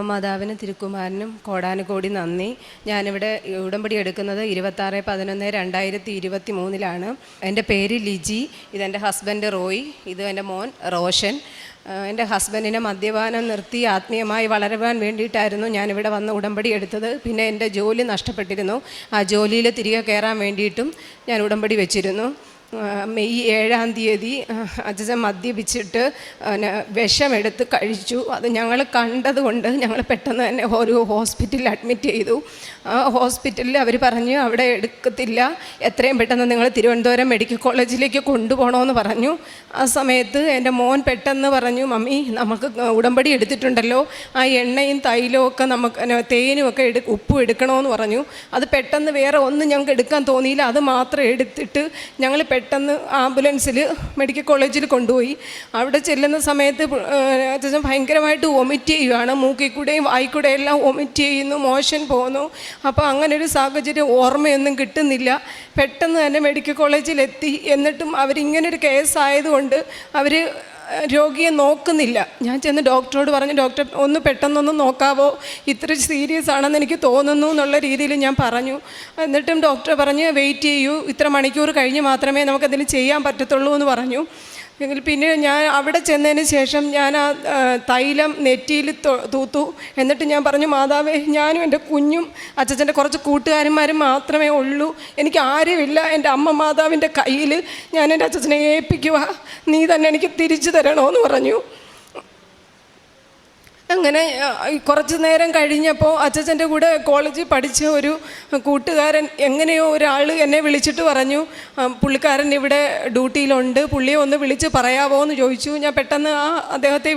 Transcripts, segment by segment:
മഹാമാതാവിനും തിരുക്കുമാരനും കോടാനുകോടി നന്ദി. ഞാനിവിടെ ഉടമ്പടി എടുക്കുന്നത് 26/11/2023 എൻ്റെ പേര് ലിജി, ഇതെൻ്റെ ഹസ്ബൻഡ് റോയ്, ഇത് എൻ്റെ മോൻ റോഷൻ. എൻ്റെ ഹസ്ബൻഡിനെ മദ്യപാനം നിർത്തി ആത്മീയമായി വളരുവാൻ വേണ്ടിയിട്ടായിരുന്നു ഞാനിവിടെ വന്ന് ഉടമ്പടി എടുത്തത്. പിന്നെ എൻ്റെ ജോലി നഷ്ടപ്പെട്ടിരുന്നു. ആ ജോലിയിൽ തിരികെ കയറാൻ വേണ്ടിയിട്ടും ഞാൻ ഉടമ്പടി വെച്ചിരുന്നു. മെയ് 7-ാം തീയതി അച്ഛൻ മദ്യപിച്ചിട്ട് വിഷമെടുത്ത് കഴിച്ചു. അത് ഞങ്ങൾ കണ്ടതുകൊണ്ട് ഞങ്ങൾ പെട്ടെന്ന് തന്നെ ഒരു ഹോസ്പിറ്റലിൽ അഡ്മിറ്റ് ചെയ്തു. ആ ഹോസ്പിറ്റലിൽ അവർ പറഞ്ഞു അവിടെ എടുക്കത്തില്ല, എത്രയും പെട്ടെന്ന് നിങ്ങൾ തിരുവനന്തപുരം മെഡിക്കൽ കോളേജിലേക്ക് കൊണ്ടുപോകണമെന്ന് പറഞ്ഞു. ആ സമയത്ത് എൻ്റെ മോൻ പെട്ടെന്ന് പറഞ്ഞു, മമ്മി നമുക്ക് ഉടമ്പടി എടുത്തിട്ടുണ്ടല്ലോ, ആ എണ്ണയും തൈലവും ഒക്കെ നമുക്ക് തേനുമൊക്കെ ഉപ്പും എടുക്കണമെന്ന് പറഞ്ഞു. അത് പെട്ടെന്ന് വേറെ ഒന്നും ഞങ്ങൾക്ക് എടുക്കാൻ തോന്നിയില്ല. അത് മാത്രം എടുത്തിട്ട് ഞങ്ങൾ പെട്ടെന്ന് ആംബുലൻസിൽ മെഡിക്കൽ കോളേജിൽ കൊണ്ടുപോയി. അവിടെ ചെല്ലുന്ന സമയത്ത് അച്ഛൻ ഭയങ്കരമായിട്ട് വൊമിറ്റ് ചെയ്യുകയാണ്. മൂക്കിൽ കൂടെയും വായിക്കൂടെയും എല്ലാം വൊമിറ്റ് ചെയ്യുന്നു, മോഷൻ പോകുന്നു. അപ്പോൾ അങ്ങനെ ഒരു സാഹചര്യം ഓർമ്മയൊന്നും കിട്ടുന്നില്ല. പെട്ടെന്ന് തന്നെ മെഡിക്കൽ കോളേജിലെത്തി. എന്നിട്ടും അവരിങ്ങനൊരു കേസായതുകൊണ്ട് അവർ രോഗിയെ നോക്കുന്നില്ല. ഞാൻ ചെന്ന് ഡോക്ടറോട് പറഞ്ഞു, ഡോക്ടർ ഒന്ന് പെട്ടെന്നൊന്ന് നോക്കാവോ, ഇത്ര സീരിയസ് ആണെന്ന് എനിക്ക് തോന്നുന്നു എന്നുള്ള രീതിയിൽ ഞാൻ പറഞ്ഞു. എന്നിട്ടും ഡോക്ടർ പറഞ്ഞ് വെയിറ്റ് ചെയ്യൂ, ഇത്ര മണിക്കൂർ കഴിഞ്ഞ് മാത്രമേ നമുക്കതിന് ചെയ്യാൻ പറ്റത്തുള്ളൂ എന്ന് പറഞ്ഞു. എങ്കിൽ പിന്നെ ഞാൻ അവിടെ ചെന്നതിന് ശേഷം ഞാൻ ആ തൈലം നെറ്റിയിൽ തൂത്തു. എന്നിട്ട് ഞാൻ പറഞ്ഞു, മാതാവേ, ഞാനും എൻ്റെ കുഞ്ഞും അച്ഛൻ്റെ കുറച്ച് കൂട്ടുകാരന്മാരും മാത്രമേ ഉള്ളൂ, എനിക്ക് ആരുമില്ല. എൻ്റെ അമ്മ മാതാവിൻ്റെ കയ്യിൽ ഞാൻ എൻ്റെ അച്ഛനെ ഏൽപ്പിക്കുക, നീ തന്നെ എനിക്ക് തിരിച്ചു തരണമെന്ന് പറഞ്ഞു. അങ്ങനെ കുറച്ച് നേരം കഴിഞ്ഞപ്പോൾ അച്ഛൻ്റെ കൂടെ കോളേജിൽ പഠിച്ച ഒരു കൂട്ടുകാരൻ എങ്ങനെയോ ഒരാൾ എന്നെ വിളിച്ചിട്ട് പറഞ്ഞു, പുള്ളിക്കാരൻ ഇവിടെ ഡ്യൂട്ടിയിലുണ്ട്, പുള്ളിയെ ഒന്ന് വിളിച്ച് പറയാമോ എന്ന് ചോദിച്ചു. ഞാൻ പെട്ടെന്ന് അദ്ദേഹത്തെ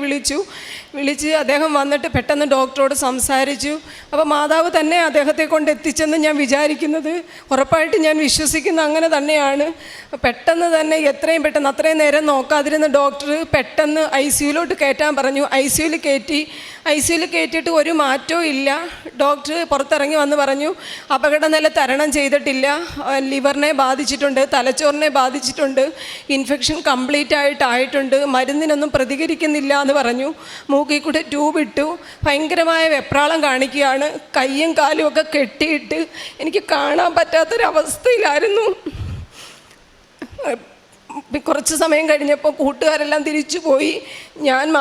വിളിച്ച് അദ്ദേഹം വന്നിട്ട് പെട്ടെന്ന് ഡോക്ടറോട് സംസാരിച്ചു. അപ്പോൾ മാതാവ് തന്നെ അദ്ദേഹത്തെ കൊണ്ട് എത്തിച്ചെന്ന് ഞാൻ വിചാരിക്കുന്നത്, ഉറപ്പായിട്ട് ഞാൻ വിശ്വസിക്കുന്ന അങ്ങനെ തന്നെയാണ്. പെട്ടെന്ന് തന്നെ എത്രയും പെട്ടെന്ന്, അത്രയും നേരം നോക്കാതിരുന്ന ഡോക്ടർ പെട്ടെന്ന് ICUലോട്ട് കയറ്റാൻ പറഞ്ഞു. ICUയിൽ കയറ്റിയിട്ട് ഒരു മാറ്റവും ഇല്ല. ഡോക്ടർ പുറത്തിറങ്ങി വന്ന് പറഞ്ഞു, അപകടനില തരണം ചെയ്തിട്ടില്ല, ലിവറിനെ ബാധിച്ചിട്ടുണ്ട്, തലച്ചോറിനെ ബാധിച്ചിട്ടുണ്ട്, ഇൻഫെക്ഷൻ കംപ്ലീറ്റ് ആയിട്ടുണ്ട്, മരുന്നിനൊന്നും പ്രതികരിക്കുന്നില്ല എന്ന് പറഞ്ഞു. മൂക്കിൽ കൂടെ ട്യൂബ് ഇട്ടു. ഭയങ്കരമായ വെപ്രാളം കാണിക്കുകയാണ്. കയ്യും കാലും ഒക്കെ കെട്ടിയിട്ട് എനിക്ക് കാണാൻ പറ്റാത്തൊരവസ്ഥയിലായിരുന്നു. കുറച്ച് സമയം കഴിഞ്ഞപ്പോൾ കൂട്ടുകാരെല്ലാം തിരിച്ചു പോയി. ഞാനും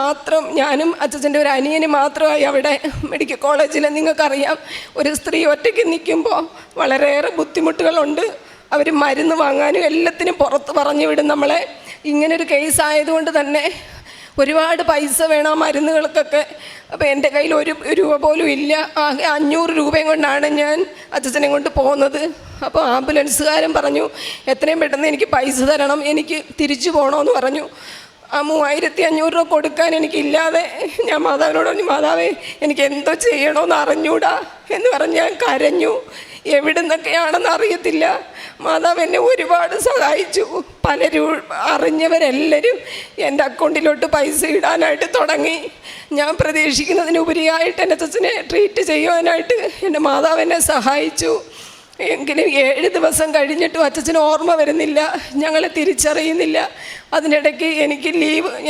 അച്ഛൻ്റെ ഒരു അനിയനും മാത്രമായി അവിടെ മെഡിക്കൽ കോളേജിൽ. നിങ്ങൾക്കറിയാം, ഒരു സ്ത്രീ ഒറ്റയ്ക്ക് നിൽക്കുമ്പോൾ വളരെയേറെ ബുദ്ധിമുട്ടുകളുണ്ട്. അവർ മരുന്ന് വാങ്ങാനും എല്ലാത്തിനും പുറത്ത് പറഞ്ഞു വിടും നമ്മളെ. ഇങ്ങനൊരു കേസ് ആയതുകൊണ്ട് തന്നെ ഒരുപാട് പൈസ വേണം മരുന്നുകൾക്കൊക്കെ. അപ്പോൾ എൻ്റെ കയ്യിൽ ഒരു രൂപ പോലും ഇല്ല. ആകെ 500 രൂപയും കൊണ്ടാണ് ഞാൻ അച്ഛനെ കൊണ്ട് പോകുന്നത്. അപ്പോൾ ആംബുലൻസുകാരൻ പറഞ്ഞു, എത്രയും പെട്ടെന്ന് എനിക്ക് പൈസ തരണം, എനിക്ക് തിരിച്ചു പോകണമെന്ന് പറഞ്ഞു. ആ 3500 രൂപ കൊടുക്കാൻ എനിക്കില്ലാതെ ഞാൻ മാതാവിനോട് പറഞ്ഞു, മാതാവേ, എനിക്ക് എന്തോ ചെയ്യണമെന്ന് അറിഞ്ഞൂടാ എന്ന് പറഞ്ഞ് ഞാൻ കരഞ്ഞു. എവിടുന്നൊക്കെയാണെന്ന് അറിയത്തില്ല. മാതാവ് എന്നെ ഒരുപാട് സഹായിച്ചു. പലരും അറിഞ്ഞവരെല്ലാവരും എൻ്റെ അക്കൗണ്ടിലോട്ട് പൈസ ഇടാനായിട്ട് തുടങ്ങി. ഞാൻ പ്രതീക്ഷിക്കുന്നതിനുപരിയായിട്ട് എൻ്റെ അച്ഛനെ ട്രീറ്റ് ചെയ്യുവാനായിട്ട് എൻ്റെ മാതാവ് എന്നെ സഹായിച്ചു. എങ്കിലും 7 ദിവസം കഴിഞ്ഞിട്ടും അച്ഛന് ഓർമ്മ വരുന്നില്ല, ഞങ്ങളെ തിരിച്ചറിയുന്നില്ല. അതിനിടയ്ക്ക്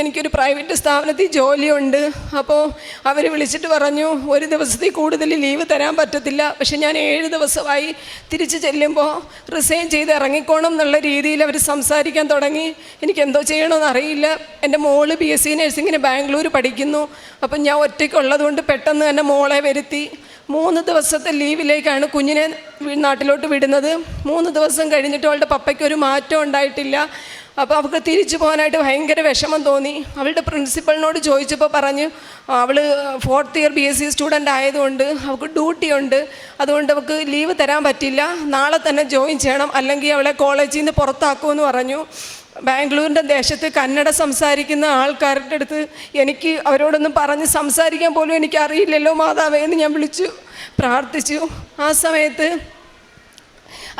എനിക്കൊരു പ്രൈവറ്റ് സ്ഥാപനത്തിൽ ജോലിയുണ്ട്. അപ്പോൾ അവർ വിളിച്ചിട്ട് പറഞ്ഞു, ഒരു ദിവസത്തിൽ കൂടുതൽ ലീവ് തരാൻ പറ്റത്തില്ല. പക്ഷെ ഞാൻ 7 ദിവസമായി. തിരിച്ച് ചെല്ലുമ്പോൾ റിസൈൻ ചെയ്ത് ഇറങ്ങിക്കോണം എന്നുള്ള രീതിയിൽ അവർ സംസാരിക്കാൻ തുടങ്ങി. എനിക്ക് എന്തോ ചെയ്യണമെന്ന് അറിയില്ല. എൻ്റെ മോള് BSc നഴ്സിങ്ങിന് ബാംഗ്ലൂർ പഠിക്കുന്നു. അപ്പം ഞാൻ ഒറ്റയ്ക്കുള്ളതുകൊണ്ട് പെട്ടെന്ന് തന്നെ മോളെ വരുത്തി. 3 ദിവസത്തെ ലീവിലേക്കാണ് കുഞ്ഞിനെ നാട്ടിലോട്ട് വിടുന്നത്. 3 ദിവസം കഴിഞ്ഞിട്ട് അവളുടെ പപ്പയ്ക്കൊരു മാറ്റം ഉണ്ടായിട്ടില്ല. അപ്പോൾ അവൾക്ക് തിരിച്ചു പോകാനായിട്ട് ഭയങ്കര വിഷമം തോന്നി. അവളുടെ പ്രിൻസിപ്പളിനോട് ചോദിച്ചപ്പോൾ പറഞ്ഞു, അവൾ 4th ഇയർ BSc സ്റ്റുഡൻ്റ് ആയതുകൊണ്ട് അവൾക്ക് ഡ്യൂട്ടി ഉണ്ട്, അതുകൊണ്ട് അവൾക്ക് ലീവ് തരാൻ പറ്റില്ല, നാളെ തന്നെ ജോയിൻ ചെയ്യണം, അല്ലെങ്കിൽ അവളെ കോളേജിൽ നിന്ന് പുറത്താക്കുമെന്ന് പറഞ്ഞു. ബാംഗ്ലൂരിൻ്റെ ദേശത്ത് കന്നഡ സംസാരിക്കുന്ന ആൾക്കാരുടെ അടുത്ത് എനിക്ക് അവരോടൊന്നും പറഞ്ഞ് സംസാരിക്കാൻ പോലും എനിക്കറിയില്ലല്ലോ മാതാവേ എന്ന് ഞാൻ വിളിച്ചു പ്രാർത്ഥിച്ചു. ആ സമയത്ത്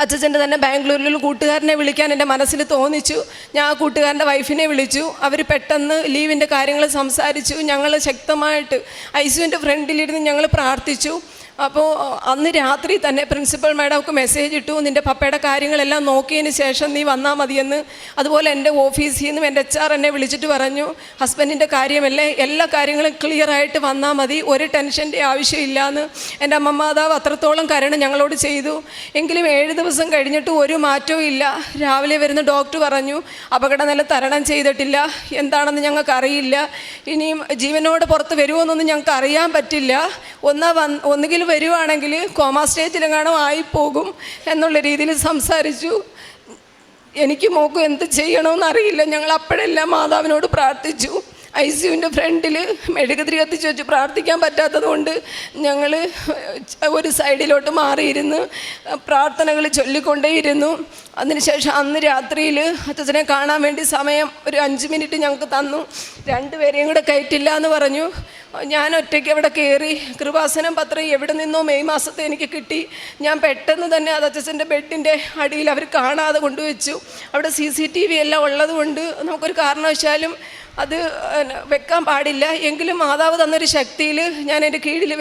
അച്ഛൻ്റെ തന്നെ ബാംഗ്ലൂരിലുള്ള കൂട്ടുകാരനെ വിളിക്കാൻ എൻ്റെ മനസ്സിൽ തോന്നിച്ചു. ഞാൻ ആ കൂട്ടുകാരൻ്റെ വൈഫിനെ വിളിച്ചു. അവർ പെട്ടെന്ന് ലീവിൻ്റെ കാര്യങ്ങൾ സംസാരിച്ചു. ഞങ്ങൾ ശക്തമായിട്ട് ICUവിൻ്റെ ഫ്രണ്ടിലിരുന്ന് ഞങ്ങൾ പ്രാർത്ഥിച്ചു. അപ്പോൾ അന്ന് രാത്രി തന്നെ പ്രിൻസിപ്പൽ മാഡമൊക്കെ മെസ്സേജ് ഇട്ടു, നിൻ്റെ പപ്പയുടെ കാര്യങ്ങളെല്ലാം നോക്കിയതിന് ശേഷം നീ വന്നാൽ മതിയെന്ന്. അതുപോലെ എൻ്റെ ഓഫീസിൽ നിന്നും എൻ്റെ HR എന്നെ വിളിച്ചിട്ട് പറഞ്ഞു, ഹസ്ബൻഡിൻ്റെ കാര്യമല്ലേ, എല്ലാ കാര്യങ്ങളും ക്ലിയറായിട്ട് വന്നാൽ മതി, ഒരു ടെൻഷൻ്റെ ആവശ്യമില്ലയെന്ന്. എൻ്റെ അമ്മ മാതാവ് അത്രത്തോളം കരുണ ഞങ്ങളോട് ചെയ്തു. എങ്കിലും 7 ദിവസം കഴിഞ്ഞിട്ട് ഒരു മാറ്റവും ഇല്ല. രാവിലെ വരുന്ന ഡോക്ടർ പറഞ്ഞു അപകടനില തരണം ചെയ്തിട്ടില്ല, എന്താണെന്ന് ഞങ്ങൾക്കറിയില്ല, ഇനിയും ജീവനോട് പുറത്ത് വരുമോയെന്നൊന്നും ഞങ്ങൾക്ക് അറിയാൻ പറ്റില്ല, ഒന്നുകിൽ വരുവാണെങ്കിൽ കോമാ സ്റ്റേജിലെങ്ങാനും ആയിപ്പോകും എന്നുള്ള രീതിയിൽ സംസാരിച്ചു. എനിക്ക് മോക്കും എന്ത് ചെയ്യണമെന്നറിയില്ല. ഞങ്ങൾ അപ്പോഴെല്ലാം മാതാവിനോട് പ്രാർത്ഥിച്ചു. ICUവിൻ്റെ ഫ്രണ്ടിൽ മെഴുകുതിരി കത്തിച്ച് വെച്ച് പ്രാർത്ഥിക്കാൻ പറ്റാത്തത് കൊണ്ട് ഞങ്ങൾ ഒരു സൈഡിലോട്ട് മാറിയിരുന്ന് പ്രാർത്ഥനകൾ ചൊല്ലിക്കൊണ്ടേയിരുന്നു. അതിനുശേഷം അന്ന് രാത്രിയിൽ അച്ഛനെ കാണാൻ വേണ്ടി സമയം ഒരു 5 മിനിറ്റ് ഞങ്ങൾക്ക് തന്നു. 2 പേരെയും കൂടെ കയറ്റില്ല എന്ന് പറഞ്ഞു. ഞാൻ ഒറ്റയ്ക്ക് അവിടെ കയറി. കൃപാസനം പത്രം എവിടെ നിന്നോ മെയ് മാസത്തെ എനിക്ക് കിട്ടി. ഞാൻ പെട്ടെന്ന് തന്നെ അത് അച്ഛൻ്റെ ബെഡിൻ്റെ അടിയിൽ അവർ കാണാതെ കൊണ്ടുവച്ചു. അവിടെ CCTV എല്ലാം ഉള്ളത് കൊണ്ട് നമുക്കൊരു കാരണവശാലും അത് വെക്കാൻ പാടില്ല. എങ്കിലും മാതാവ് തന്നൊരു ശക്തിയിൽ ഞാൻ എൻ്റെ കീഴിൽ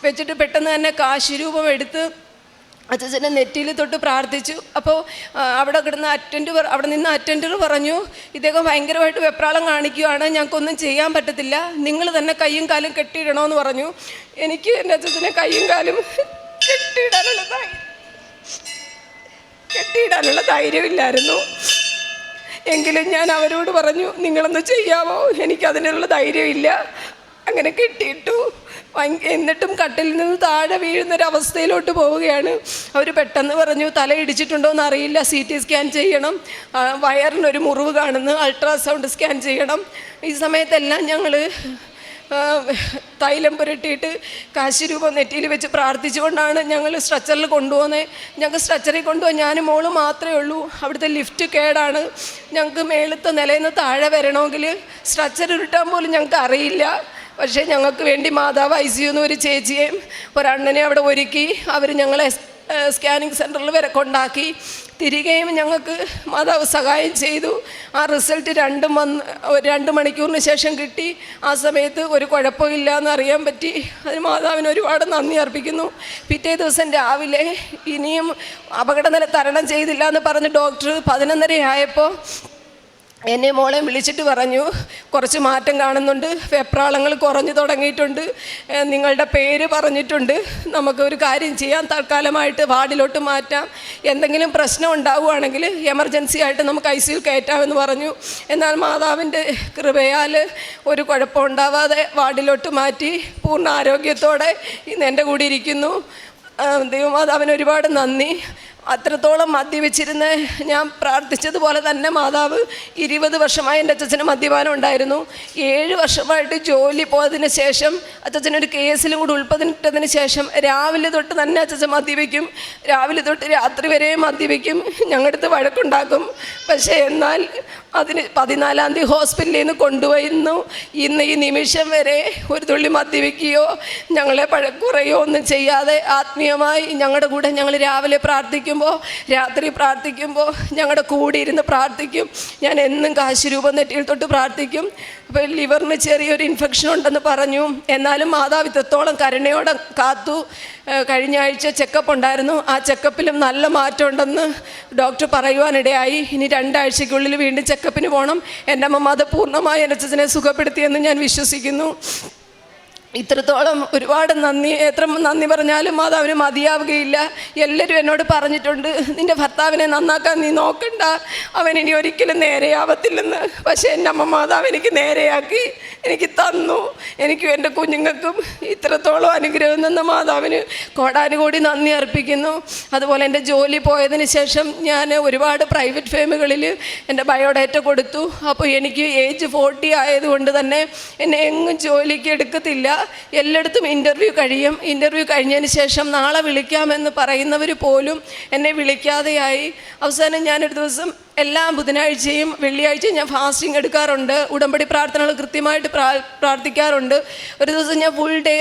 വെച്ചിട്ട് പെട്ടെന്ന് തന്നെ കാശുരൂപം എടുത്ത് അച്ഛൻ്റെ നെറ്റിയിൽ തൊട്ട് പ്രാർത്ഥിച്ചു. അപ്പോൾ അവിടെ നിന്ന് അറ്റൻഡർ പറഞ്ഞു, ഇദ്ദേഹം ഭയങ്കരമായിട്ട് വെപ്രാളം കാണിക്കുകയാണ്, ഞങ്ങൾക്കൊന്നും ചെയ്യാൻ പറ്റത്തില്ല, നിങ്ങൾ തന്നെ കയ്യും കാലും കെട്ടിയിടണമെന്ന് പറഞ്ഞു. എനിക്ക് എൻ്റെ അച്ഛനെ കയ്യും കാലും കെട്ടിയിടാനുള്ള ധൈര്യമില്ലായിരുന്നു. എങ്കിലും ഞാൻ അവരോട് പറഞ്ഞു, നിങ്ങളൊന്ന് ചെയ്യാമോ, എനിക്കതിനുള്ള ധൈര്യമില്ല. അങ്ങനെ കെട്ടിയിട്ടു. എന്നിട്ടും കട്ടിൽ നിന്ന് താഴെ വീഴുന്നൊരവസ്ഥയിലോട്ട് പോവുകയാണ്. അവർ പെട്ടെന്ന് പറഞ്ഞു, തല ഇടിച്ചിട്ടുണ്ടോ എന്ന് അറിയില്ല, CT സ്കാൻ ചെയ്യണം, വയറിനൊരു മുറിവ് കാണുന്നു, അൾട്രാസൗണ്ട് സ്കാൻ ചെയ്യണം. ഈ സമയത്തെല്ലാം ഞങ്ങൾ തൈലം പുരട്ടിയിട്ട് കാശുരൂപം നെറ്റിയിൽ വെച്ച് പ്രാർത്ഥിച്ചുകൊണ്ടാണ് ഞങ്ങൾ സ്ട്രെച്ചറിൽ കൊണ്ടുപോകുന്നത്. ഞങ്ങൾക്ക് സ്ട്രെച്ചറിൽ കൊണ്ടുപോകാൻ ഞാനും മോളും മാത്രമേ ഉള്ളൂ. അവിടുത്തെ ലിഫ്റ്റ് കേടാണ്. ഞങ്ങൾക്ക് മേളത്തെ നിലയിൽ നിന്ന് താഴെ വരണമെങ്കിൽ സ്ട്രെച്ചർ ഉരുട്ടാൻ പോലും ഞങ്ങൾക്ക് അറിയില്ല. പക്ഷേ ഞങ്ങൾക്ക് വേണ്ടി മാതാവ് ICUന്ന് ഒരു ചേച്ചിയെയും ഒരണ്ണനെ അവിടെ ഒരുക്കി അവർ ഞങ്ങളെ സ്കാനിങ് സെൻറ്ററിൽ വരെ കൊണ്ടാക്കി. തിരികെയും ഞങ്ങൾക്ക് മാതാവ് സഹായം ചെയ്തു. ആ റിസൾട്ട് 2 മണിക്കൂറിന് ശേഷം കിട്ടി. ആ സമയത്ത് ഒരു കുഴപ്പമില്ല എന്നറിയാൻ പറ്റി. അതിന് മാതാവിന് ഒരുപാട് നന്ദി അർപ്പിക്കുന്നു. പിറ്റേ ദിവസം രാവിലെ ഇനിയും അപകടനില തരണം ചെയ്തില്ല എന്ന് പറഞ്ഞ് ഡോക്ടർ 11:30 ആയപ്പോൾ എന്നെ മോളെ വിളിച്ചിട്ട് പറഞ്ഞു, കുറച്ച് മാറ്റം കാണുന്നുണ്ട്, വെപ്രാളങ്ങൾ കുറഞ്ഞു തുടങ്ങിയിട്ടുണ്ട്, നിങ്ങളുടെ പേര് പറഞ്ഞിട്ടുണ്ട്, നമുക്കൊരു കാര്യം ചെയ്യാം, തൽക്കാലമായിട്ട് വാർഡിലോട്ട് മാറ്റാം, എന്തെങ്കിലും പ്രശ്നം ഉണ്ടാവുകയാണെങ്കിൽ എമർജൻസി ആയിട്ട് നമുക്ക് ICUയിൽ കയറ്റാമെന്ന് പറഞ്ഞു. എന്നാൽ മാതാവിൻ്റെ കൃപയാൽ ഒരു കുഴപ്പമുണ്ടാവാതെ വാർഡിലോട്ട് മാറ്റി പൂർണ്ണ ആരോഗ്യത്തോടെ ഇന്ന് എൻ്റെ കൂടെ ഇരിക്കുന്നു. ദൈവമാതാവിന് ഒരുപാട് നന്ദി. അത്രത്തോളം മദ്യപിച്ചിരുന്ന് ഞാൻ പ്രാർത്ഥിച്ചതുപോലെ തന്നെ മാതാവ് 20 വർഷമായി എൻ്റെ അച്ഛന് മദ്യപാനം ഉണ്ടായിരുന്നു. 7 വർഷമായിട്ട് ജോലി പോയതിന് ശേഷം അച്ഛനൊരു കേസിലും കൂടി ഉൾപ്പെട്ടതിന് ശേഷം രാവിലെ തൊട്ട് തന്നെ അച്ഛൻ മദ്യപിക്കും. രാവിലെ തൊട്ട് രാത്രി വരെ മദ്യപിക്കും. ഞങ്ങളുടെ അടുത്ത് വഴക്കുണ്ടാക്കും. പക്ഷേ എന്നാൽ അതിന് 14-ാം തീയതി ഹോസ്പിറ്റലിൽ നിന്ന് കൊണ്ടുപോയിരുന്നു. ഇന്ന് ഈ നിമിഷം വരെ ഒരു തുള്ളി മദ്യപിക്കുകയോ ഞങ്ങളെ പഴക്കുറയോ ഒന്നും ചെയ്യാതെ ആത്മീയമായി ഞങ്ങളുടെ കൂടെ ഞങ്ങൾ രാവിലെ പ്രാർത്ഥിക്കുമ്പോൾ രാത്രി പ്രാർത്ഥിക്കുമ്പോൾ ഞങ്ങളുടെ കൂടെ ഇരുന്ന് പ്രാർത്ഥിക്കും. ഞാൻ എന്നും കാശുരൂപം നെറ്റിയിൽ തൊട്ട് പ്രാർത്ഥിക്കും. അപ്പോൾ ലിവറിന് ചെറിയൊരു ഇൻഫെക്ഷൻ ഉണ്ടെന്ന് പറഞ്ഞു. എന്നാലും മാതാവ് ഇത്രത്തോളം കരുണയോടെ കാത്തു. കഴിഞ്ഞ ആഴ്ച ചെക്കപ്പ് ഉണ്ടായിരുന്നു. ആ ചെക്കപ്പിലും നല്ല മാറ്റം ഉണ്ടെന്ന് ഡോക്ടർ പറയുവാനിടയായി. ഇനി 2 ആഴ്ചയ്ക്കുള്ളിൽ വീണ്ടും ചെക്കപ്പിന് പോകണം. എൻ്റെ അമ്മ അത് പൂർണ്ണമായി എൻ്റെ അച്ഛനെ സുഖപ്പെടുത്തിയെന്ന് ഞാൻ വിശ്വസിക്കുന്നു. ഇത്രത്തോളം ഒരുപാട് നന്ദി, എത്ര നന്ദി പറഞ്ഞാലും മാതാവിന് മതിയാവുകയില്ല. എല്ലാവരും എന്നോട് പറഞ്ഞിട്ടുണ്ട്, നിൻ്റെ ഭർത്താവിനെ നന്നാക്കാൻ നീ നോക്കണ്ട, അവൻ ഇനി ഒരിക്കലും നേരെയാവത്തില്ലെന്ന്. പക്ഷേ എൻ്റെ അമ്മ മാതാവ് എനിക്ക് നേരെയാക്കി, എനിക്ക് തന്നു. എനിക്കും എൻ്റെ കുഞ്ഞുങ്ങൾക്കും ഇത്രത്തോളം അനുഗ്രഹം തന്ന മാതാവിന് കോടാനുകോടി നന്ദി അർപ്പിക്കുന്നു. അതുപോലെ എൻ്റെ ജോലി പോയതിന് ശേഷം ഞാൻ ഒരുപാട് പ്രൈവറ്റ് ഫേമുകളിൽ എൻ്റെ ബയോഡേറ്റ കൊടുത്തു. അപ്പോൾ എനിക്ക് ഏജ് 40 ആയതുകൊണ്ട് തന്നെ എന്നെ എങ്ങും ജോലിക്ക് എടുക്കത്തില്ല. എല്ലായിടത്തും ഇൻ്റർവ്യൂ കഴിയും. ഇൻ്റർവ്യൂ കഴിഞ്ഞതിന് ശേഷം നാളെ വിളിക്കാമെന്ന് പറയുന്നവർ പോലും എന്നെ വിളിക്കാതെയായി. അവസാനം ഞാനൊരു ദിവസം എല്ലാ ബുധനാഴ്ചയും വെള്ളിയാഴ്ചയും ഞാൻ ഫാസ്റ്റിംഗ് എടുക്കാറുണ്ട്. ഉടമ്പടി പ്രാർത്ഥനകൾ കൃത്യമായിട്ട് പ്രാർത്ഥിക്കാറുണ്ട്. ഒരു ദിവസം ഞാൻ ഫുൾ ഡേ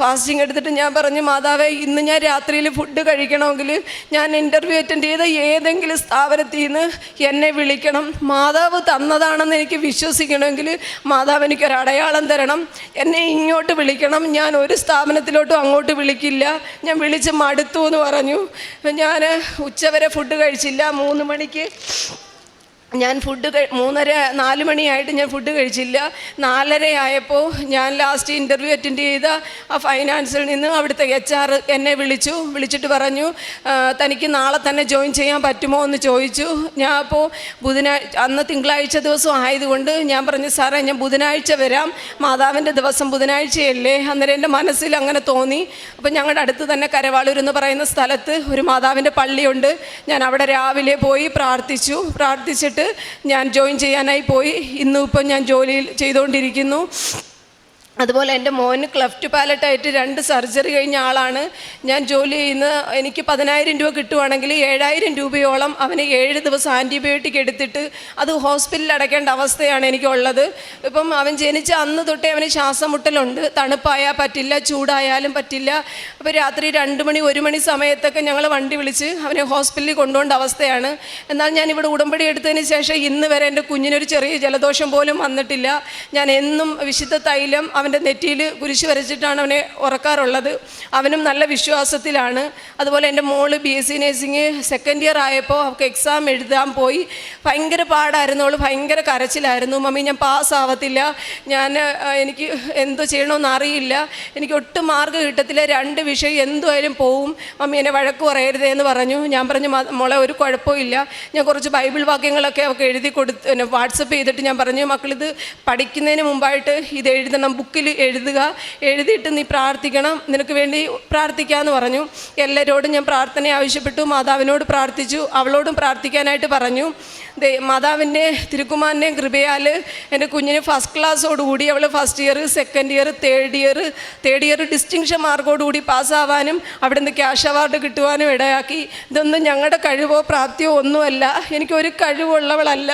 ഫാസ്റ്റിംഗ് എടുത്തിട്ട് ഞാൻ പറഞ്ഞു, മാതാവേ, ഇന്ന് ഞാൻ രാത്രിയിൽ ഫുഡ് കഴിക്കണമെങ്കിൽ ഞാൻ ഇൻ്റർവ്യൂ അറ്റൻഡ് ചെയ്ത ഏതെങ്കിലും സ്ഥാപനത്തിൽ നിന്ന് എന്നെ വിളിക്കണം. മാതാവ് തന്നതാണെന്ന് എനിക്ക് വിശ്വസിക്കണമെങ്കിൽ മാതാവ് എനിക്കൊരു അടയാളം തരണം. എന്നെ ഇങ്ങോട്ട് വിളിക്കണം. ഞാൻ ഒരു സ്ഥാപനത്തിലോട്ടും അങ്ങോട്ട് വിളിക്കില്ല. ഞാൻ വിളിച്ച് മടുത്തു എന്ന് പറഞ്ഞു. ഞാൻ ഉച്ചവരെ ഫുഡ് കഴിച്ചില്ല. 3 മണിക്ക് ഞാൻ 3:30-4 മണിയായിട്ട് ഞാൻ ഫുഡ് കഴിച്ചില്ല. 4:30 ആയപ്പോൾ ഞാൻ ലാസ്റ്റ് ഇൻ്റർവ്യൂ അറ്റൻഡ് ചെയ്ത ആ ഫൈനാൻസിൽ നിന്ന് അവിടുത്തെ HR എന്നെ വിളിച്ചിട്ട് പറഞ്ഞു, തനിക്ക് നാളെ തന്നെ ജോയിൻ ചെയ്യാൻ പറ്റുമോ എന്ന് ചോദിച്ചു. ഞാൻ അപ്പോൾ അന്ന് തിങ്കളാഴ്ച ദിവസം ആയതുകൊണ്ട് ഞാൻ പറഞ്ഞു, സാറേ ഞാൻ ബുധനാഴ്ച വരാം, മാതാവിൻ്റെ ദിവസം ബുധനാഴ്ചയല്ലേ. അന്നേരം എൻ്റെ മനസ്സിൽ അങ്ങനെ തോന്നി. അപ്പം ഞങ്ങളുടെ അടുത്ത് തന്നെ കരവാളൂർ എന്ന് പറയുന്ന സ്ഥലത്ത് ഒരു മാതാവിൻ്റെ പള്ളിയുണ്ട്. ഞാൻ അവിടെ രാവിലെ പോയി പ്രാർത്ഥിച്ചിട്ട് ഞാൻ ജോയിൻ ചെയ്യാനായി പോയി. ഇന്നിപ്പം ഞാൻ ജോലിയിൽ ചെയ്തുകൊണ്ടിരിക്കുന്നു. അതുപോലെ എൻ്റെ മോന് ക്ലെഫ്റ്റ് പാലറ്റായിട്ട് 2 സർജറി കഴിഞ്ഞ ആളാണ്. ഞാൻ ജോലി ചെയ്യുന്ന എനിക്ക് 10,000 രൂപ കിട്ടുവാണെങ്കിൽ 7,000 രൂപയോളം അവന് 7 ദിവസം ആൻറ്റിബയോട്ടിക് എടുത്തിട്ട് അത് ഹോസ്പിറ്റലിൽ അടയ്ക്കേണ്ട അവസ്ഥയാണ് എനിക്കുള്ളത്. ഇപ്പം അവൻ ജനിച്ച അന്ന് തൊട്ടേ അവന് ശ്വാസം മുട്ടലുണ്ട്. തണുപ്പായാൽ പറ്റില്ല, ചൂടായാലും പറ്റില്ല. അപ്പോൾ രാത്രി 2 മണി 1 മണി സമയത്തൊക്കെ ഞങ്ങൾ വണ്ടി വിളിച്ച് അവനെ ഹോസ്പിറ്റലിൽ കൊണ്ടുപോകേണ്ട അവസ്ഥയാണ്. എന്നാൽ ഞാൻ ഇവിടെ ഉടമ്പടി എടുത്തതിന് ശേഷം ഇന്ന് വരെ എൻ്റെ കുഞ്ഞിനൊരു ചെറിയ ജലദോഷം പോലും വന്നിട്ടില്ല. ഞാൻ എന്നും വിശുദ്ധ തൈലം അവൻ്റെ നെറ്റിയിൽ കുരിശ് വരച്ചിട്ടാണ് അവനെ ഉറക്കാറുള്ളത്. അവനും നല്ല വിശ്വാസത്തിലാണ്. അതുപോലെ എൻ്റെ മോള് BSc നേഴ്സിംഗ് സെക്കൻഡ് ഇയർ ആയപ്പോൾ അവൾക്ക് എക്സാം എഴുതാൻ പോയി. ഭയങ്കര പാടായിരുന്നു. അവൾ ഭയങ്കര കരച്ചിലായിരുന്നു. മമ്മി ഞാൻ പാസ്സാവത്തില്ല, എനിക്ക് എന്തോ ചെയ്യണമെന്ന് അറിയില്ല, എനിക്ക് ഒട്ടും മാർക്ക് കിട്ടത്തില്ല, 2 വിഷയം എന്തുമായാലും പോവും, മമ്മി എന്നെ വഴക്ക് പറയരുതേ എന്ന് പറഞ്ഞു. ഞാൻ പറഞ്ഞു, മോളെ ഒരു കുഴപ്പമില്ല. ഞാൻ കുറച്ച് ബൈബിൾ വാക്യങ്ങളൊക്കെ അവൾക്ക് എഴുതി കൊടുത്ത് വാട്സപ്പ് ചെയ്തിട്ട് ഞാൻ പറഞ്ഞു, മക്കളിത് പഠിക്കുന്നതിന് മുമ്പായിട്ട് ഇത് എഴുതണം, ബുക്കിൽ എഴുതിയിട്ട് നീ പ്രാർത്ഥിക്കണം, നിനക്ക് വേണ്ടി പ്രാർത്ഥിക്കാമെന്ന് പറഞ്ഞു. എല്ലാവരോടും ഞാൻ പ്രാർത്ഥന ആവശ്യപ്പെട്ടു. മാതാവിനോട് പ്രാർത്ഥിച്ചു, അവളോടും പ്രാർത്ഥിക്കാനായിട്ട് പറഞ്ഞു. മാതാവിൻ്റെ തിരുക്കുമാരൻ്റെയും കൃപയാൽ എൻ്റെ കുഞ്ഞിന് ഫസ്റ്റ് ക്ലാസ്സോടുകൂടി അവൾ first year, second year, third year distinction മാർക്കോടുകൂടി പാസ്സാവാനും അവിടെ നിന്ന് ക്യാഷ് അവാർഡ് കിട്ടുവാനും ഇടയാക്കി. ഇതൊന്നും ഞങ്ങളുടെ കഴിവോ പ്രാപ്തിയോ ഒന്നുമല്ല. എനിക്കൊരു കഴിവുള്ളവളല്ല,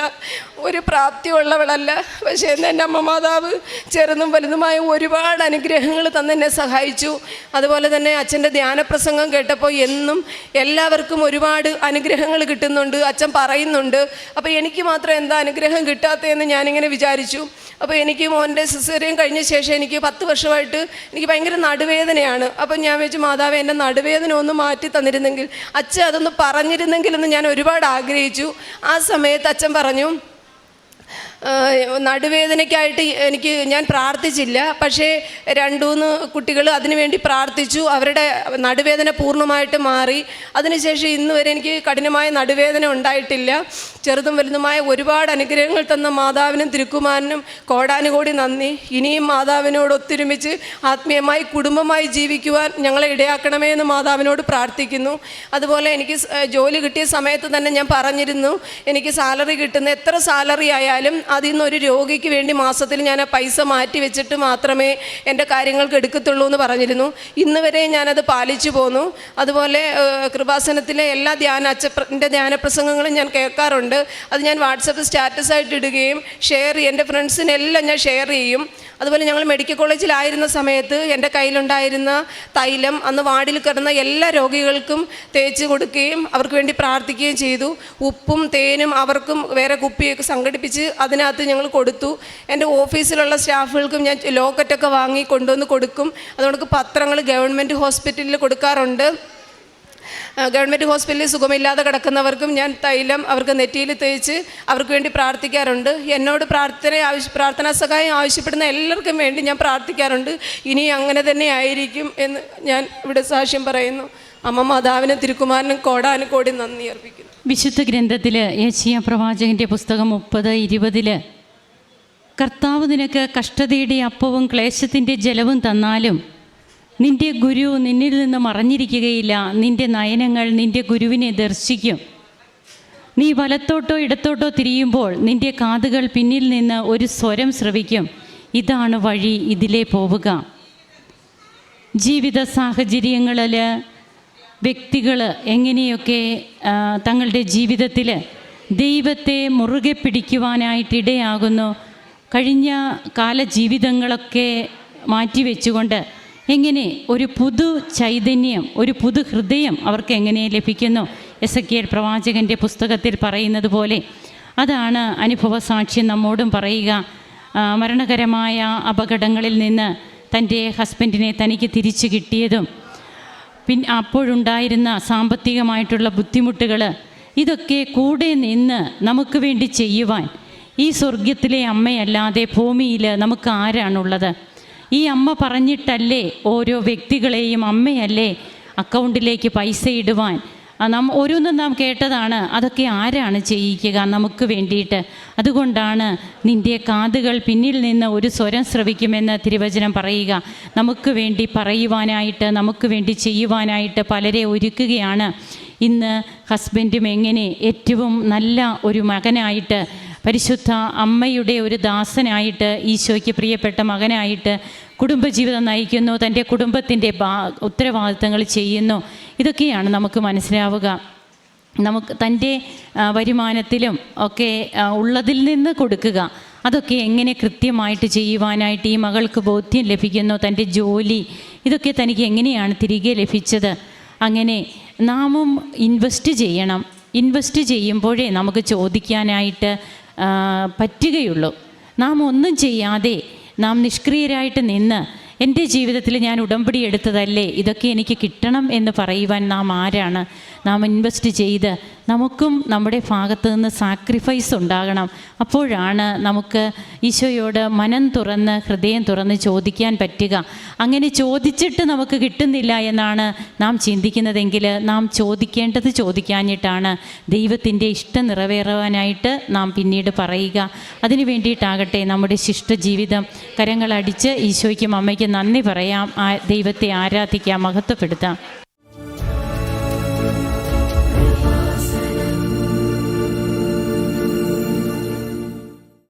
ഒരു പ്രാപ്തിയുള്ളവളല്ല. പക്ഷേ എൻ്റെ അമ്മ മാതാവ് ചെറുതും വലുതുമായ ഒരുപാട് അനുഗ്രഹങ്ങൾ തന്നെന്നെ സഹായിച്ചു. അതുപോലെ തന്നെ അച്ഛൻ്റെ ധ്യാനപ്രസംഗം കേട്ടപ്പോൾ എന്നും എല്ലാവർക്കും ഒരുപാട് അനുഗ്രഹങ്ങൾ കിട്ടുന്നുണ്ട്, അച്ഛൻ പറയുന്നുണ്ട്. അപ്പോൾ എനിക്ക് മാത്രം എന്താ അനുഗ്രഹം കിട്ടാത്തതെന്ന് ഞാനിങ്ങനെ വിചാരിച്ചു. അപ്പോൾ എനിക്ക് മോൻ്റെ സിസേറിയൻ കഴിഞ്ഞ ശേഷം എനിക്ക് 10 വർഷമായിട്ട് എനിക്ക് ഭയങ്കര നടുവേദനയാണ്. അപ്പം ഞാൻ വെച്ച്, മാതാവ് എൻ്റെ നടുവേദന ഒന്ന് മാറ്റി തന്നിരുന്നെങ്കിൽ, അച്ഛൻ അതൊന്ന് പറഞ്ഞിരുന്നെങ്കിലെന്ന് ഞാൻ ഒരുപാട് ആഗ്രഹിച്ചു. ആ സമയത്ത് അച്ഛൻ പറഞ്ഞു, നടുവേദനയ്ക്കായിട്ട് ഞാൻ പ്രാർത്ഥിച്ചില്ല, പക്ഷേ 2-3 കുട്ടികൾ അതിനുവേണ്ടി പ്രാർത്ഥിച്ചു. അവരുടെ നടുവേദന പൂർണ്ണമായിട്ട് മാറി. അതിനുശേഷം ഇന്ന് വരെ എനിക്ക് കഠിനമായ നടുവേദന ഉണ്ടായിട്ടില്ല. ചെറുതും വലുതുമായ ഒരുപാട് അനുഗ്രഹങ്ങൾ തന്ന മാതാവിനും തിരുക്കുമാരനും കോടാനുകോടി നന്ദി. ഇനിയും മാതാവിനോട് ഒത്തൊരുമിച്ച് ആത്മീയമായി കുടുംബമായി ജീവിക്കുവാൻ ഞങ്ങളെ ഇടയാക്കണമേ എന്ന് മാതാവിനോട് പ്രാർത്ഥിക്കുന്നു. അതുപോലെ എനിക്ക് ജോലി കിട്ടിയ സമയത്ത് തന്നെ ഞാൻ പറഞ്ഞിരുന്നു, എനിക്ക് സാലറി കിട്ടുന്ന എത്ര സാലറി ആയാലും അതിൽ നിന്നൊരു രോഗിക്ക് വേണ്ടി മാസത്തിൽ ഞാൻ ആ പൈസ മാറ്റി വെച്ചിട്ട് മാത്രമേ എൻ്റെ കാര്യങ്ങൾക്ക് എടുക്കത്തുള്ളൂ എന്ന് പറഞ്ഞിരുന്നു. ഇന്ന് വരെ ഞാനത് പാലിച്ചു പോന്നു. അതുപോലെ കൃപാസനത്തിലെ എല്ലാ അച്ഛൻ്റെ ധ്യാനപ്രസംഗങ്ങളും ഞാൻ കേൾക്കാറുണ്ട്. അത് ഞാൻ വാട്സപ്പ് സ്റ്റാറ്റസായിട്ട് ഇടുകയും എൻ്റെ ഫ്രണ്ട്സിനെല്ലാം ഞാൻ ഷെയർ ചെയ്യും. അതുപോലെ ഞങ്ങൾ മെഡിക്കൽ കോളേജിലായിരുന്ന സമയത്ത് എൻ്റെ കയ്യിലുണ്ടായിരുന്ന തൈലം അന്ന് വാർഡിൽ കിടന്ന എല്ലാ രോഗികൾക്കും തേച്ച് കൊടുക്കുകയും അവർക്ക് വേണ്ടി പ്രാർത്ഥിക്കുകയും ചെയ്തു. ഉപ്പും തേനും അവർക്കും വേറെ കുപ്പിയൊക്കെ സംഘടിപ്പിച്ച് അതിനകത്ത് ഞങ്ങൾ കൊടുത്തു. എൻ്റെ ഓഫീസിലുള്ള സ്റ്റാഫുകൾക്കും ഞാൻ ലോക്കറ്റൊക്കെ വാങ്ങി കൊണ്ടുവന്ന് കൊടുക്കും. അതുകൊണ്ട് പത്രങ്ങൾ ഗവൺമെൻറ് ഹോസ്പിറ്റലിൽ കൊടുക്കാറുണ്ട്. ഗവൺമെൻറ് ഹോസ്പിറ്റലിൽ സുഖമില്ലാതെ കിടക്കുന്നവർക്കും ഞാൻ തൈലം അവർക്ക് നെറ്റിയിൽ തേച്ച് അവർക്ക് വേണ്ടി പ്രാർത്ഥിക്കാറുണ്ട്. എന്നോട് പ്രാർത്ഥനാ സഹായം ആവശ്യപ്പെടുന്ന എല്ലാവർക്കും വേണ്ടി ഞാൻ പ്രാർത്ഥിക്കാറുണ്ട്. ഇനി അങ്ങനെ തന്നെ ആയിരിക്കും എന്ന് ഞാൻ ഇവിടെ സാക്ഷ്യം പറയുന്നു. അമ്മ മാതാവിനും തിരുക്കുമാരനും കോടാനുകോടി നന്ദി അർപ്പിക്കുന്നു. വിശുദ്ധ ഗ്രന്ഥത്തിൽ യെശയ്യാ പ്രവാചകൻ്റെ പുസ്തകം 30:20 കർത്താവ് നിനക്ക് കഷ്ടതയുടെ അപ്പവും ക്ലേശത്തിൻ്റെ ജലവും തന്നാലും നിന്റെ ഗുരു നിന്നിൽ നിന്ന് മറഞ്ഞിരിക്കുകയില്ല. നിന്റെ നയനങ്ങൾ നിന്റെ ഗുരുവിനെ ദർശിക്കും. നീ വലത്തോട്ടോ ഇടത്തോട്ടോ തിരിയുമ്പോൾ നിന്റെ കാതുകൾ പിന്നിൽ നിന്ന് ഒരു സ്വരം ശ്രവിക്കും, ഇതാണ് വഴി, ഇതിലേ പോവുക. ജീവിത സാഹചര്യങ്ങളിൽ വ്യക്തികൾ എങ്ങനെയൊക്കെ തങ്ങളുടെ ജീവിതത്തിൽ ദൈവത്തെ മുറുകെ പിടിക്കുവാനായിട്ടിടയാകുന്നു. കഴിഞ്ഞ കാലജീവിതങ്ങളൊക്കെ മാറ്റിവെച്ചുകൊണ്ട് എങ്ങനെ ഒരു പുതു ചൈതന്യം, ഒരു പുതു ഹൃദയം അവർക്ക് എങ്ങനെ ലഭിക്കുന്നു? എസെക്കിയേൽ പ്രവാചകൻ്റെ പുസ്തകത്തിൽ പറയുന്നത് പോലെ അതാണ് അനുഭവ സാക്ഷ്യം നമ്മോടും പറയുക. മരണകരമായ അപകടങ്ങളിൽ നിന്ന് തൻ്റെ ഹസ്ബൻഡിനെ തനിക്ക് തിരിച്ചു കിട്ടിയതും അപ്പോഴുണ്ടായിരുന്ന സാമ്പത്തികമായിട്ടുള്ള ബുദ്ധിമുട്ടുകൾ, ഇതൊക്കെ കൂടെ നിന്ന് നമുക്ക് വേണ്ടി ചെയ്യുവാൻ ഈ സ്വർഗത്തിലെ അമ്മയല്ലാതെ ഭൂമിയിൽ നമുക്ക് ആരാണുള്ളത്? ഈ അമ്മ പറഞ്ഞിട്ടല്ലേ ഓരോ വ്യക്തികളെയും അമ്മയല്ലേ അക്കൗണ്ടിലേക്ക് പൈസ ഇടുവാൻ? ഓരോന്നും നാം കേട്ടതാണ്. അതൊക്കെ ആരാണ് ചെയ്യിക്കുക നമുക്ക് വേണ്ടിയിട്ട്? അതുകൊണ്ടാണ് നിൻ്റെ കാതുകൾ പിന്നിൽ നിന്ന് ഒരു സ്വരം ശ്രവിക്കുമെന്ന് തിരുവചനം പറയുക. നമുക്ക് വേണ്ടി പറയുവാനായിട്ട്, നമുക്ക് വേണ്ടി ചെയ്യുവാനായിട്ട് പലരെ ഒരുക്കുകയാണ്. ഇന്ന് ഹസ്ബൻഡും എങ്ങനെ ഏറ്റവും നല്ല ഒരു മകനായിട്ട്, പരിശുദ്ധ അമ്മയുടെ ഒരു ദാസനായിട്ട്, ഈശോയ്ക്ക് പ്രിയപ്പെട്ട മകനായിട്ട് കുടുംബജീവിതം നയിക്കുന്നു, തൻ്റെ കുടുംബത്തിൻ്റെ ഉത്തരവാദിത്തങ്ങൾ ചെയ്യുന്നു. ഇതൊക്കെയാണ് നമുക്ക് മനസ്സിലാവുക. നമുക്ക് തൻ്റെ വരുമാനത്തിലും ഒക്കെ ഉള്ളതിൽ നിന്ന് കൊടുക്കുക, അതൊക്കെ എങ്ങനെ കൃത്യമായിട്ട് ചെയ്യുവാനായിട്ട് ഈ മകൾക്ക് ബോധ്യം ലഭിക്കുന്നു. തൻ്റെ ജോലി, ഇതൊക്കെ തനിക്ക് എങ്ങനെയാണ് തിരികെ ലഭിച്ചത്? അങ്ങനെ നാമും ഇൻവെസ്റ്റ് ചെയ്യണം. ഇൻവെസ്റ്റ് ചെയ്യുമ്പോഴേ നമുക്ക് ചോദിക്കാനായിട്ട് പറ്റുകയുള്ളൂ. നാം ഒന്നും ചെയ്യാതെ നാം നിഷ്ക്രിയരായിട്ട് നിന്ന് എൻ്റെ ജീവിതത്തിൽ ഞാൻ ഉടമ്പടി എടുത്തതല്ലേ, ഇതൊക്കെ എനിക്ക് കിട്ടണം എന്ന് പറയുവാൻ നാം ആരാണ്? നാം ഇൻവെസ്റ്റ് ചെയ്ത് നമുക്കും നമ്മുടെ ഭാഗത്ത് നിന്ന് സാക്രിഫൈസ് ഉണ്ടാകണം. അപ്പോഴാണ് നമുക്ക് ഈശോയോട് മനം തുറന്ന്, ഹൃദയം തുറന്ന് ചോദിക്കാൻ പറ്റുക. അങ്ങനെ ചോദിച്ചിട്ട് നമുക്ക് കിട്ടുന്നില്ല എന്നാണ് നാം ചിന്തിക്കുന്നതെങ്കിൽ നാം ചോദിക്കേണ്ടത് ചോദിക്കാഞ്ഞിട്ടാണ്. ദൈവത്തിൻ്റെ ഇഷ്ടം നിറവേറുവാനായിട്ട് നാം പിന്നീട് പറയുക. അതിനു വേണ്ടിയിട്ടാകട്ടെ നമ്മുടെ ശിഷ്ടജീവിതം കരങ്ങളടിച്ച് ഈശോയ്ക്കും അമ്മയ്ക്കും നന്ദി പറയാം, ദൈവത്തെ ആരാധിക്കാം, മഹത്വപ്പെടുത്താം.